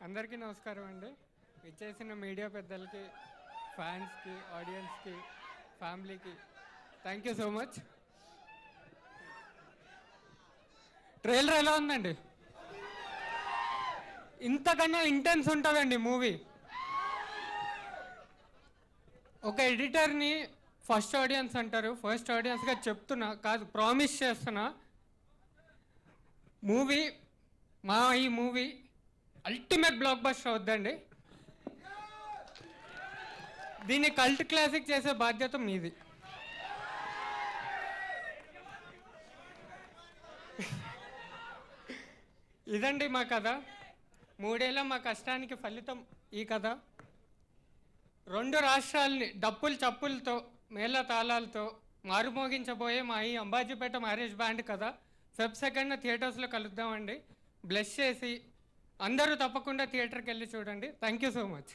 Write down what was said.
అందరికీ నమస్కారం అండి. ఇచ్చేసిన మీడియా పెద్దలకి, ఫ్యాన్స్కి, ఆడియన్స్కి, ఫ్యామిలీకి thank you so much. Trailer ఎలా ఉందండి? ఇంతకన్నా ఇంటెన్స్ ఉంటుందండి మూవీ. ఒక ఎడిటర్ని ఫస్ట్ ఆడియన్స్ అంటారు. ఫస్ట్ ఆడియన్స్గా చెప్తున్నా, కాదు ప్రామిస్ చేస్తున్నా, మూవీ ఈ మూవీ అల్టిమేట్ బ్లాక్ బస్టర్ అవుద్దండి. దీన్ని కల్ట్ క్లాసిక్ చేసే బాధ్యత మీది. ఇదండి మా కథ. 3 ఏళ్ళ మా కష్టానికి ఫలితం ఈ కథ. 2 రాష్ట్రాలని డప్పుల చప్పులతో, మేళ తాళాలతో మారుమోగించబోయే మా ఈ అంబాజీపేట మ్యారేజ్ బ్యాండ్ కథ ఫెబ్ 2న థియేటర్స్లో కలుద్దామండి. బ్లెస్ చేసి అందరూ తప్పకుండా థియేటర్కి వెళ్ళి చూడండి. Thank you so much.